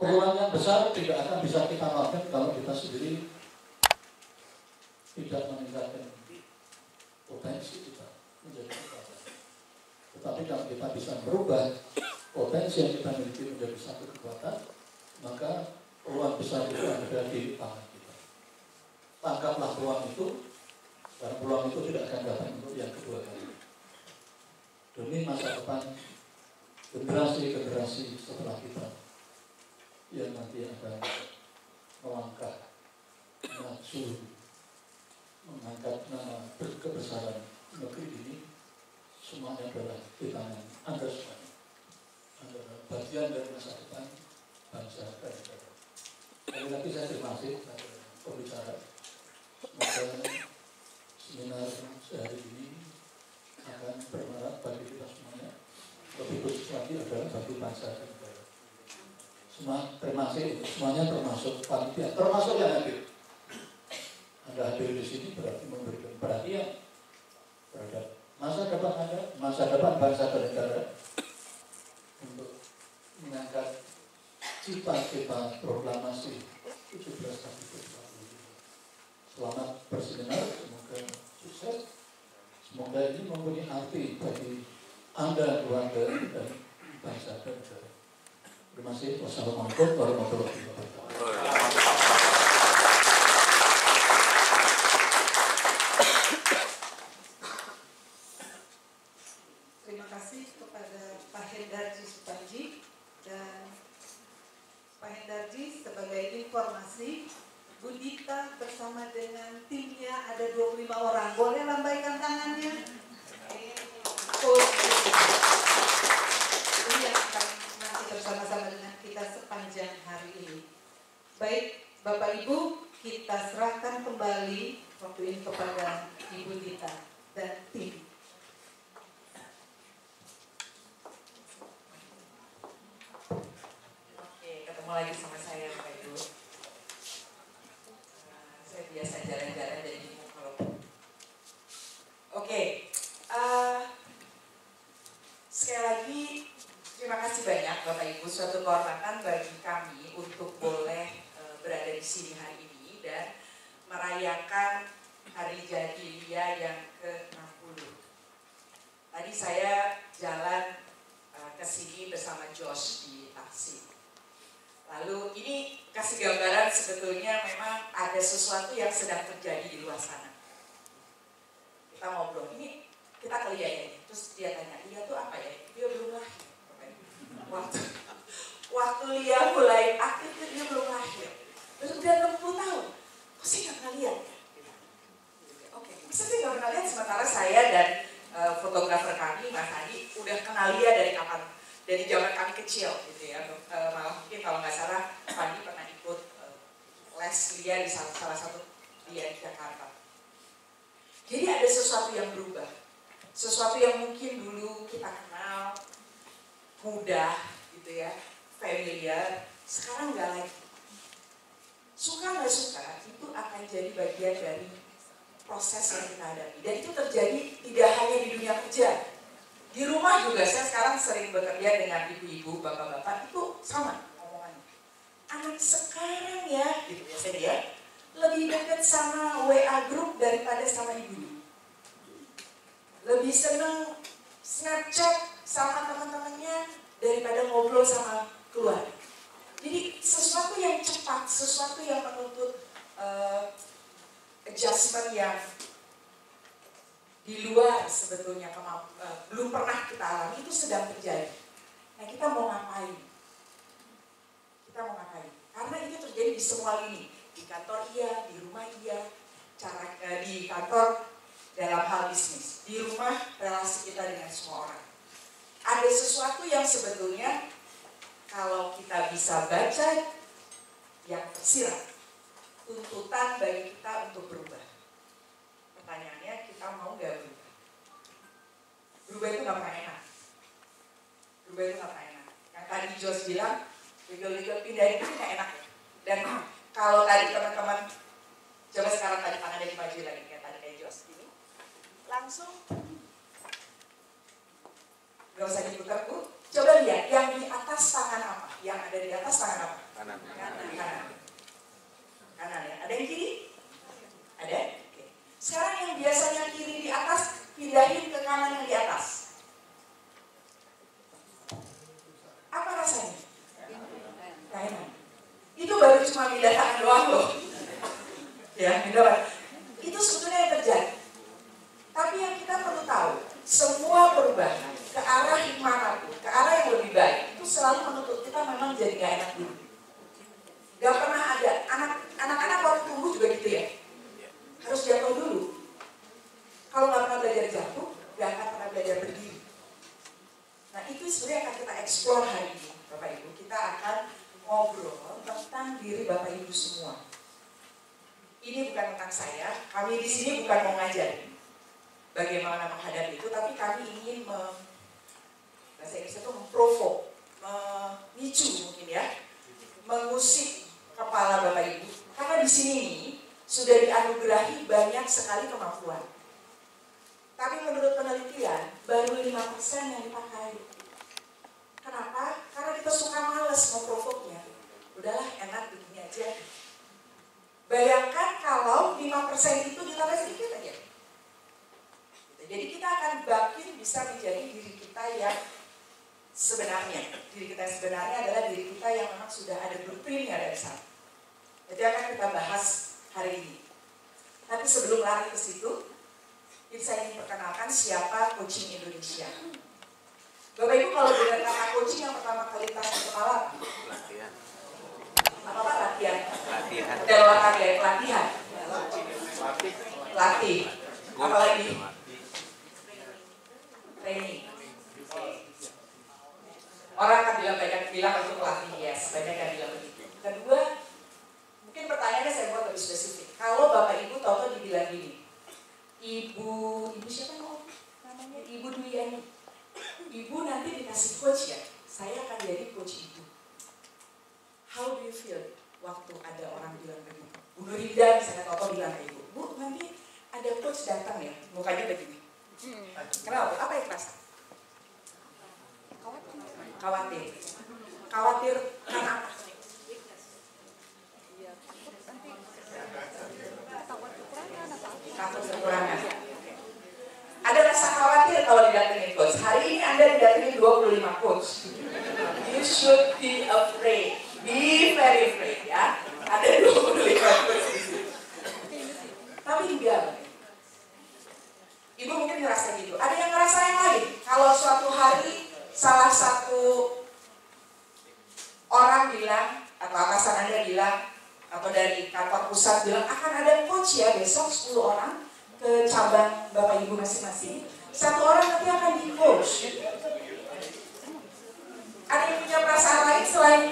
peluang yang besar tidak akan bisa kita lakukan kalau kita sendiri tidak meningkatkan potensi kita menjadi kekuatan. Tetapi kalau kita bisa merubah potensi yang kita miliki menjadi satu kekuatan, maka peluang besar itu ada di tangan kita. Tangkaplah peluang itu, karena peluang itu tidak akan datang untuk yang kedua kali. Demi masa depan generasi-generasi setelah kita yang nanti akan melangkah maju, mengangkat nama berkebesaran negeri ini, semuanya adalah di tangan Anda semuanya. Anda adalah bagian dari masa depan bangsa dan negara. Sekali lagi saya terima kasih kepada pembicara. Semoga seminar sehari ini akan bermanfaat bagi kita semuanya. Lebih khusus lagi adalah bagi bangsa dan negara. Semua terima kasih semuanya, termasuk panitia, termasuk yang hadir. Anda hadir di sini berarti memberikan perhatian terhadap masa depan Anda, masa depan bangsa dan negara, untuk mengangkat cita-cita proklamasi 17 Agustus 45. Selamat berseminar, semoga sukses. Semoga ini mempunyai arti bagi Anda, keluarga, dan bangsa dan negara. Terima kasih. Wassalamualaikum warahmatullahi wabarakatuh. Terima kasih kepada Pak Hendarji Supanji, dan Pak Hendarji, sebagai informasi, Bu Dita bersama dengan timnya ada 25 orang. Boleh lambaikan tangannya? Ini yang akan nanti bersama-sama dengan kita sepanjang hari ini. Baik, Bapak Ibu, kita serahkan kembali waktu ini kepada Ibu Dita dan tim. Oke, ketemu lagi sama saya, Bapak Ibu. Saya biasa jalan-jalan jadi bingung kalau. Oke, sekali lagi terima kasih banyak Bapak Ibu, suatu kehormatan bagi kami untuk boleh berada di sini hari ini dan merayakan hari jadi Lia yang ke-60. Tadi saya jalan ke sini bersama Josh di taksi. Lalu ini kasih gambaran sebetulnya memang ada sesuatu yang sedang terjadi di luar sana. Kita ngobrol, ini kita ke Lia ya, terus dia tanya, Lia tuh apa ya? Dia belum lahir. Waktu Lia mulai aktif dia belum lahir. Terus udah 60 tahun, kok sih gak pernah lihat? Oke, masa sih gak pernah lihat, sementara saya dan fotografer kami, Mas Adi, udah kenal Lia dari kapan? Dari zaman kami kecil gitu ya. Malah mungkin kalau nggak salah Adi pernah ikut les Lia di salah satu Lia di Jakarta. Jadi ada sesuatu yang berubah, sesuatu yang mungkin dulu kita kenal mudah gitu ya, familiar, sekarang nggak lagi. Suka nggak suka itu akan jadi bagian dari proses yang kita hadapi, dan itu terjadi tidak hanya di dunia kerja. Di rumah juga, saya sekarang sering bekerja dengan ibu-ibu, bapak-bapak, itu sama omongannya. Anak sekarang ya, gitu biasanya dia, lebih dekat sama WA group daripada sama ibu. Lebih seneng Snapchat sama teman-temannya daripada ngobrol sama keluarga. Jadi sesuatu yang cepat, sesuatu yang menuntut adjustment yang di luar sebetulnya belum pernah kita alami, itu sedang terjadi. Nah, kita mau ngapain? Kita mau ngapain? Karena itu terjadi di semua lini. Di kantor iya, di rumah iya, di kantor dalam hal bisnis, di rumah relasi kita dengan semua orang. Ada sesuatu yang sebetulnya kalau kita bisa baca yang tersirat, tuntutan bagi kita untuk berubah. Pertanyaannya, kita mau nggak berubah? Berubah itu nggak pernah enak. Berubah itu nggak pernah enak. Yang tadi Jos bilang, legal pindahin itu nggak enak ya. Dan kalau tadi teman-teman, coba sekarang tadi tangannya dimaju lagi kayak tadi kayak Jos gini, langsung nggak usah diputar Bu. Coba lihat yang di atas tangan apa? Yang ada di atas tangan apa? Kanan. Kanan ya. Ada yang kiri? Ada? Oke. Sekarang yang biasanya kiri di atas, pindahin ke kanan yang di atas. Apa rasanya? Kanan. Itu baru cuma pindah tangan doang loh. Ya, pindah. Itu sebetulnya yang terjadi. Tapi yang kita perlu tahu, semua perubahan ke arah manapun, ke arah yang lebih baik, itu selalu menuntut kita memang jadi gak enak dulu. Gak pernah ada, anak-anak waktu tumbuh juga gitu ya. Harus jatuh dulu. Kalau gak pernah belajar jatuh, gak akan pernah belajar berdiri. Nah itu sebenarnya akan kita explore hari ini, Bapak Ibu. Kita akan ngobrol tentang diri Bapak Ibu semua. Ini bukan tentang saya, kami di sini bukan mau ngajarin bagaimana menghadapi itu, tapi kami ingin bahasa Inggris itu memprovok, memicu mungkin ya, mengusik kepala Bapak Ibu. Karena di sini sudah dianugerahi banyak sekali kemampuan. Tapi menurut penelitian, baru 5% yang dipakai. Kenapa? Karena kita suka males memprovoknya. Udahlah enak begini aja. Bayangkan kalau 5% itu ditambah sedikit aja. Jadi kita akan bangkit bisa menjadi diri kita yang sebenarnya. Diri kita yang sebenarnya adalah diri kita yang memang sudah ada blueprint-nya dari sana. Itu akan kita bahas hari ini. Tapi sebelum lari ke situ, saya ingin perkenalkan siapa Coaching Indonesia. Bapak Ibu kalau dengar kata coaching yang pertama kali tas di kepala Latihan. apa latihan? Latihan. Olahraga ya, pelatihan. Latih. Apalagi? Training. Orang akan bilang itu pelatih, yes, banyak yang bilang begitu. Kedua, mungkin pertanyaannya saya buat lebih spesifik. Kalau Bapak Ibu tahu dibilang gini, Ibu siapa namanya? Ibu Dwi Yani. Ibu nanti dikasih coach ya, saya akan jadi coach Ibu. How do you feel waktu ada orang bilang begitu? Bu Nurinda misalnya Toto bilang ke Ibu, Bu nanti ada coach datang ya, mukanya begini. Kenapa? Apa yang terasa? Khawatir. Khawatir karena apa? Takut kekurangan. Ada rasa khawatir kalau didatengin coach. Hari ini Anda didatengin 25 coach. You should be afraid. Be very afraid ya. Ada 25 coach di sini. Tapi enggak. Ibu mungkin ngerasa gitu. Ada yang ngerasa yang lain. Kalau suatu hari salah satu orang bilang, atau atasan Anda bilang, atau dari kantor pusat bilang, akan ada coach ya besok 10 orang ke cabang Bapak Ibu masing-masing. Satu orang nanti akan di coach. Ada yang punya perasaan lain selain,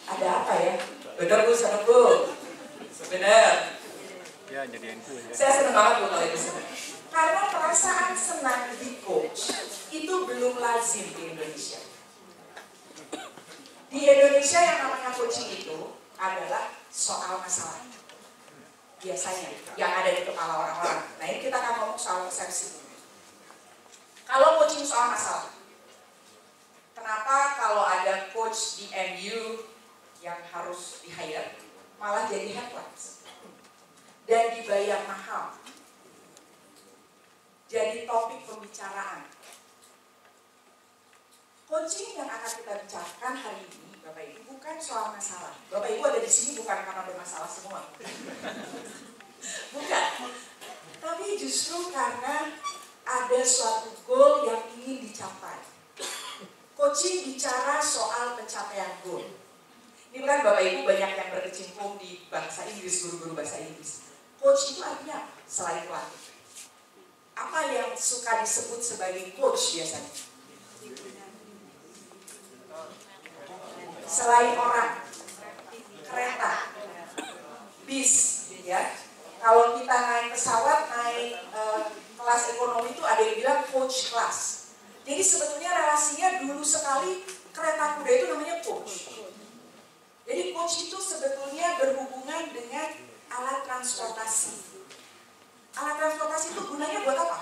ada apa ya? Bener Bu, sama Bu. Bener. Ya, jadian itu ya. Saya senang banget Bu kalau itu senang. Karena perasaan senang di coach itu belum lazim di Indonesia. Di Indonesia yang namanya coaching itu adalah soal masalah. Biasanya yang ada di kepala orang-orang. Nah ini kita akan ngomong soal persepsi. Kalau coaching soal masalah, kenapa kalau ada coach di MU yang harus di-hire malah jadi headlines dan dibayar mahal, jadi topik pembicaraan? Coaching yang akan kita bicarakan hari ini, Bapak Ibu, bukan soal masalah. Bapak Ibu ada di sini bukan karena bermasalah semua. Bukan. Tapi justru karena ada suatu goal yang ingin dicapai. Coaching bicara soal pencapaian goal. Ini kan Bapak Ibu banyak yang berkecimpung di bahasa Inggris, guru-guru bahasa Inggris. Coach itu artinya selain pelatih. Apa yang suka disebut sebagai coach biasanya? Selain orang, kereta, bis, ya. Kalau kita naik pesawat, naik kelas ekonomi itu ada yang bilang coach class. Jadi sebetulnya relasinya dulu sekali kereta kuda itu namanya coach. Jadi coach itu sebetulnya berhubungan dengan alat transportasi. Alat transportasi itu gunanya buat apa?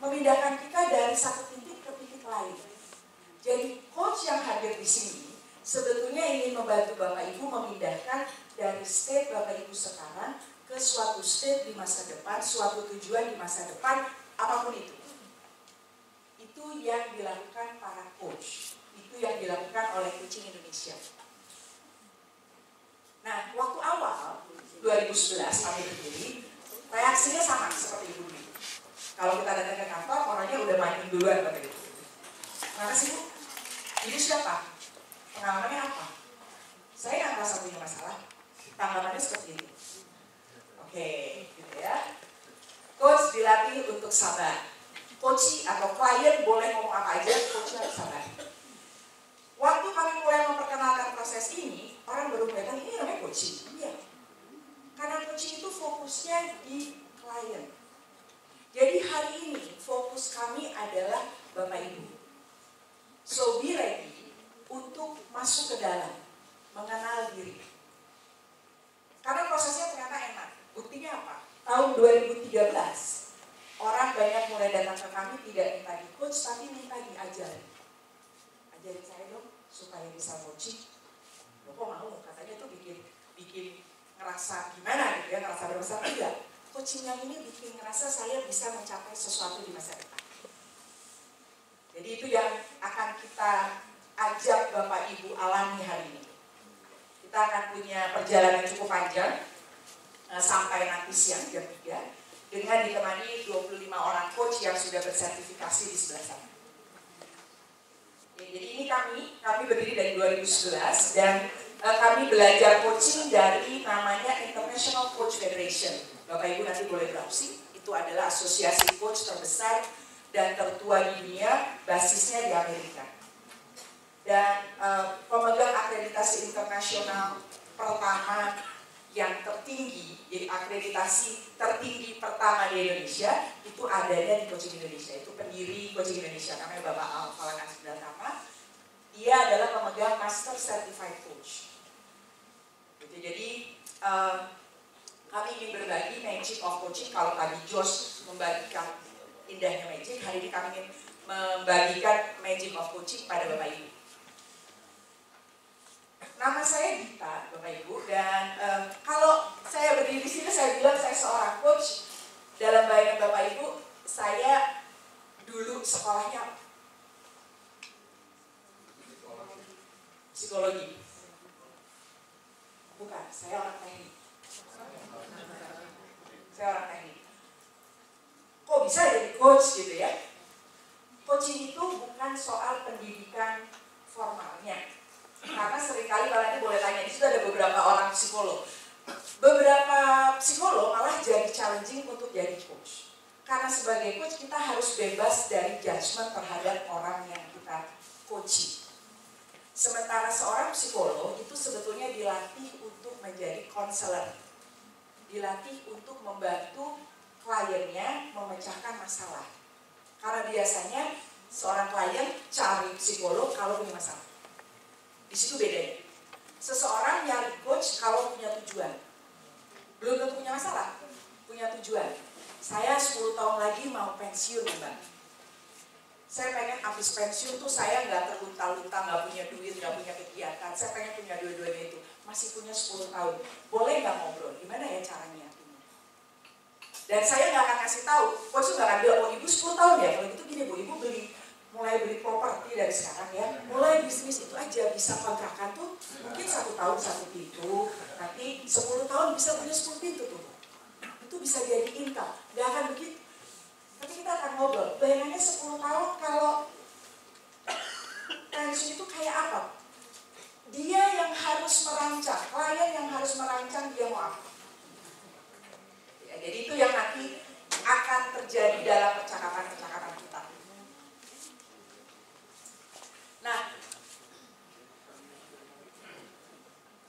memindahkan kita dari satu titik ke titik lain. Jadi coach yang hadir di sini sebetulnya ingin membantu Bapak Ibu memindahkan dari state Bapak Ibu sekarang ke suatu state di masa depan, suatu tujuan di masa depan, apapun itu. Itu yang dilakukan para coach, itu yang dilakukan oleh Coaching Indonesia. Nah, waktu awal 2011 kami berdiri, reaksinya sama seperti Ibu dulu. Kalau kita datang ke kantor, orangnya udah main duluan Bapak Ibu. Kenapa sih Bu? Ibu siapa? Pengalamannya apa? Saya nggak merasa punya masalah. Tanggapannya seperti itu. Oke, gitu ya. Coach dilatih untuk sabar. Coach atau klien boleh ngomong apa aja, coach harus sabar. Waktu kami mulai memperkenalkan proses ini, orang baru kelihatan ini namanya coaching. Iya. Karena coaching itu fokusnya di klien. Jadi hari ini fokus kami adalah Bapak Ibu. So be ready untuk masuk ke dalam, mengenal diri. Karena prosesnya ternyata enak. Buktinya apa? Tahun 2013, orang banyak mulai datang ke kami tidak minta di coach, tapi minta diajarin. Ajarin saya dong, supaya bisa coaching. Loh kok mau? Katanya tuh bikin ngerasa gimana gitu ya, ngerasa bermasalah. Enggak. Coaching yang ini bikin ngerasa saya bisa mencapai sesuatu di masa depan. Jadi itu yang akan kita ajak Bapak Ibu alami hari ini. Kita akan punya perjalanan cukup panjang sampai nanti siang jam 3 dengan ditemani 25 orang coach yang sudah bersertifikasi di sebelah sana. Jadi ini kami berdiri dari 2011 dan kami belajar coaching dari namanya International Coach Federation. Bapak Ibu nanti boleh browsing, itu adalah asosiasi coach terbesar dan tertua di dunia, basisnya di Amerika. Dan pemegang akreditasi internasional pertama yang tertinggi, jadi akreditasi tertinggi pertama di Indonesia, itu adanya di Coaching Indonesia. Itu pendiri Coaching Indonesia, namanya Bapak Al Falangan Sudatama. Dia adalah pemegang Master Certified Coach. Jadi kami ingin berbagi magic of coaching. Kalau tadi Josh membagikan indahnya magic, hari ini kami ingin membagikan magic of coaching pada Bapak Ibu. Nama saya Dita, Bapak Ibu, dan kalau saya berdiri di sini saya bilang saya seorang coach. Dalam bayangan Bapak Ibu, saya dulu sekolahnya psikologi. Bukan, saya orang teknik. Saya orang teknik. Kok bisa jadi coach gitu ya? Coaching itu bukan soal pendidikan formalnya. Karena seringkali kalian boleh tanya, di situ ada beberapa orang psikolog. Beberapa psikolog malah jadi challenging untuk jadi coach. Karena sebagai coach kita harus bebas dari judgement terhadap orang yang kita coaching. Sementara seorang psikolog itu sebetulnya dilatih untuk menjadi konselor. Dilatih untuk membantu kliennya memecahkan masalah. Karena biasanya seorang klien cari psikolog kalau punya masalah. Di situ bedanya. Seseorang nyari coach kalau punya tujuan. Belum tentu punya masalah, punya tujuan. Saya 10 tahun lagi mau pensiun, Mbak. Saya pengen habis pensiun tuh saya nggak terlunta-lunta, nggak punya duit, nggak punya kegiatan. Saya pengen punya dua-duanya itu. Masih punya 10 tahun. Boleh nggak ngobrol? Gimana ya caranya? Dan saya nggak akan kasih tahu. Coach nggak akan bilang, oh ibu 10 tahun ya. Kalau gitu gini bu, ibu mulai beli properti dari sekarang ya. Mulai bisnis itu aja, bisa kontrakan tuh mungkin 1 tahun 1 pintu. Nanti 10 tahun bisa punya 10 pintu tuh. Itu bisa jadi income. Nggak akan begitu. Tapi kita akan ngobrol, bayangannya 10 tahun kalau pensiun itu kayak apa? Dia yang harus merancang, klien yang harus merancang dia mau apa. Ya, jadi itu yang nanti akan terjadi dalam percakapan-percakapan kita. Nah,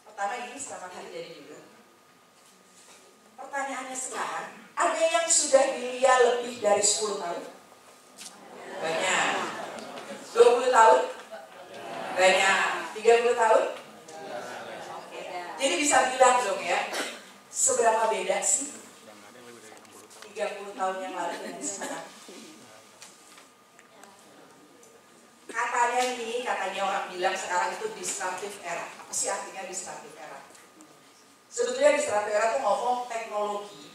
pertama ini selamat hari jadi juga. Pertanyaannya sekarang, ada yang sudah dilia lebih dari 10 tahun? Banyak. 20 tahun? Banyak. 30 tahun? Jadi bisa bilang dong ya, seberapa beda sih 30 tahun yang lalu dengan sekarang? katanya orang bilang sekarang itu disruptive era. Apa sih artinya disruptive era? Sebetulnya disruptive era itu ngomong teknologi,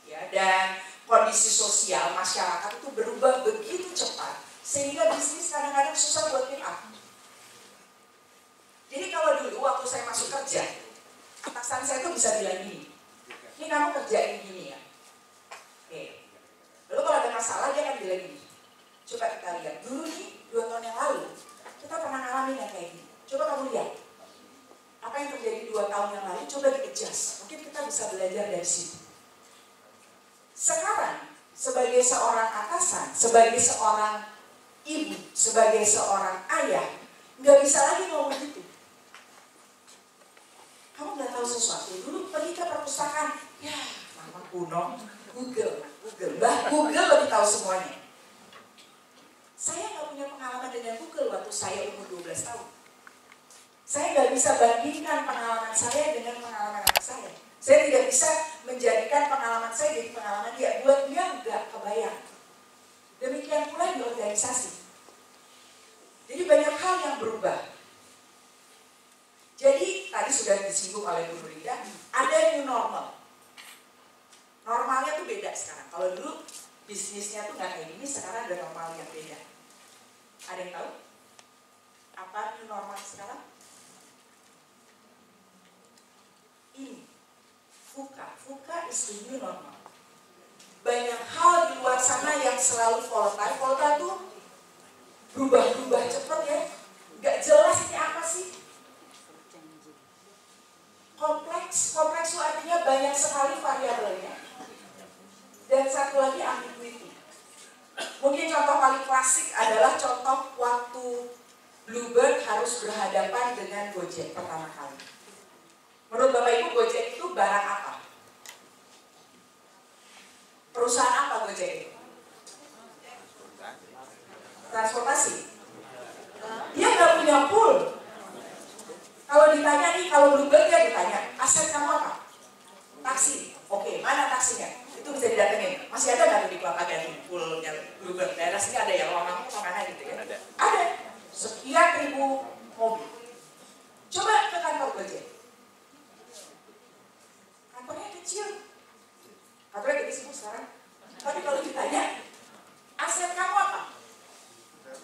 ya, dan kondisi sosial masyarakat itu berubah begitu cepat sehingga bisnis kadang-kadang susah buat keep up. Jadi kalau dulu waktu saya masuk kerja, atasan saya tuh bisa bilang gini, ini kamu kerjain gini ya. Oke. Lalu kalau ada masalah dia akan bilang gini, coba kita lihat dulu nih 2 tahun yang lalu kita pernah ngalamin yang kayak gini. Coba kamu lihat apa yang terjadi 2 tahun yang lalu, coba di-adjust. Mungkin kita bisa belajar dari situ. Sekarang sebagai seorang atasan, sebagai seorang ibu, sebagai seorang ayah, nggak bisa lagi ngomong gitu. Kamu nggak tahu sesuatu, dulu pergi ke perpustakaan, ya lama kuno, Google, Mbah Google lebih tahu semuanya. Saya nggak punya pengalaman dengan Google waktu saya umur 12 tahun. Saya nggak bisa bandingkan pengalaman saya dengan pengalaman anak saya. Saya tidak bisa menjadikan pengalaman saya jadi pengalaman dia. Buat dia nggak kebayang. Demikian pula di organisasi. Jadi banyak hal yang berubah. Jadi tadi sudah disinggung oleh Bu Nurida, ada new normal. Normalnya tuh beda sekarang. Kalau dulu bisnisnya tuh nggak kayak gini, sekarang ada normal yang beda. Ada yang tahu? Apa new normal sekarang? Ini, VUCA is the new normal. Banyak hal di luar sana yang selalu volatile tuh berubah-ubah cepat ya. Nggak jelas ini apa sih? Kompleks itu artinya banyak sekali variabelnya. Dan satu lagi ambiguity. Mungkin contoh paling klasik adalah contoh waktu Bluebird harus berhadapan dengan Gojek pertama kali. Menurut Bapak Ibu, Gojek itu barang apa? Perusahaan apa Gojek itu? Transportasi. Dia nggak punya pool. Kalau ditanya nih, kalau Bluebird dia ditanya, aset kamu apa? Taksi. Oke, mana taksinya? Itu bisa didatengin. Masih ada nggak di Kelapa Gading poolnya Bluebird? Daerah sini ada ya, ruang mana gitu ya? Ada. Sekian ribu mobil. Coba ke kantor Gojek. Kantornya kecil. Kantornya gede sibuk sekarang. Tapi kalau ditanya, aset kamu apa?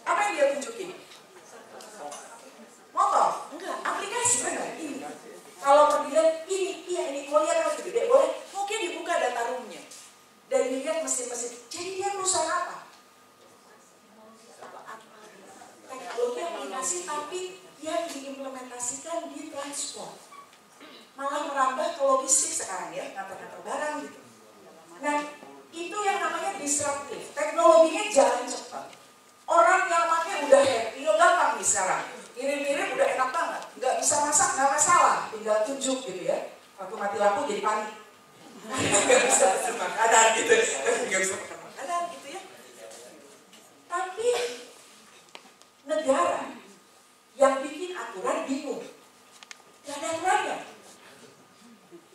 Apa yang dia tunjukin? Motor? Enggak, aplikasi benar ini. Kalau pemilihan ini, iya ini, mau lihat harus gede, boleh? Mungkin dibuka data roomnya dan dilihat mesin-mesin. Jadi dia perusahaan apa? Teknologi aplikasi tapi yang diimplementasikan di transport. Malah merambah ke logistik sekarang ya, ngantar-ngantar barang gitu. Nah, itu yang namanya disruptif. Teknologinya jalan cepat. Orang yang pakai udah happy, gampang nih sekarang. Ngirim-ngirim udah enak banget, nggak bisa masak nggak masalah, tinggal tunjuk gitu ya. Waktu mati lampu jadi panik, nggak bisa pesan makanan gitu, nggak bisa makan makanan gitu ya. Tapi negara yang bikin aturan bingung, nggak ada aturannya.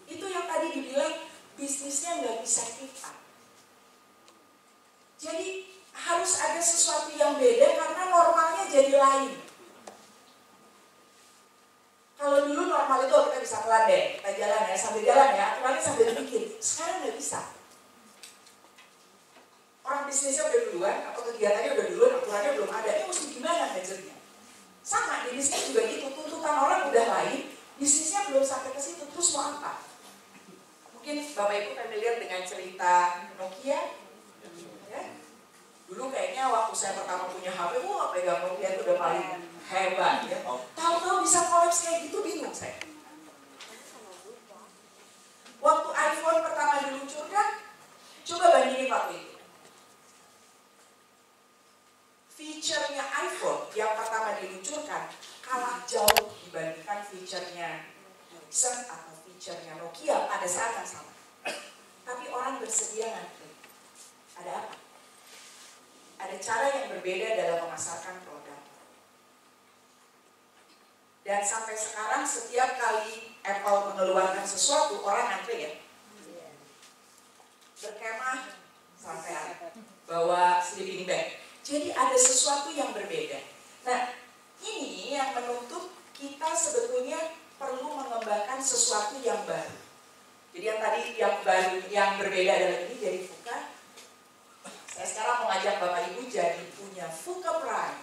Itu yang tadi dibilang bisnisnya nggak bisa keep up. Jadi harus ada sesuatu yang beda karena normalnya jadi lain. Kalau dulu normal itu kita bisa pelan deh, kita jalan ya, sambil jalan ya, aturannya sambil bikin. Sekarang nggak bisa. Orang bisnisnya udah duluan, atau kegiatannya udah duluan, aturannya belum ada. Ini mesti gimana manajernya? Sama, di bisnis juga gitu, tuntutan orang udah lain, bisnisnya belum sampai ke situ, terus mau apa? Mungkin Bapak Ibu familiar dengan cerita Nokia, ya? Dulu kayaknya waktu saya pertama punya HP, pegang Nokia itu udah paling hebat ya. Tahu-tahu bisa kolaps kayak gitu, bingung saya. Waktu iPhone pertama diluncurkan, coba bandingin waktu itu. Feature-nya iPhone yang pertama diluncurkan kalah jauh dibandingkan feature-nya Ericsson atau feature-nya Nokia pada saat yang sama. Tapi orang bersedia ngantri. Ada apa? Ada cara yang berbeda dalam memasarkan produk. Dan sampai sekarang setiap kali Apple mengeluarkan sesuatu, orang ngantri ya. Berkemah sampai bawa sleeping bag. Jadi ada sesuatu yang berbeda. Nah, ini yang menuntut kita sebetulnya perlu mengembangkan sesuatu yang baru. Jadi yang tadi yang baru, yang berbeda adalah ini jadi VUCA. Saya sekarang mau ngajak Bapak Ibu jadi punya VUCA Prime.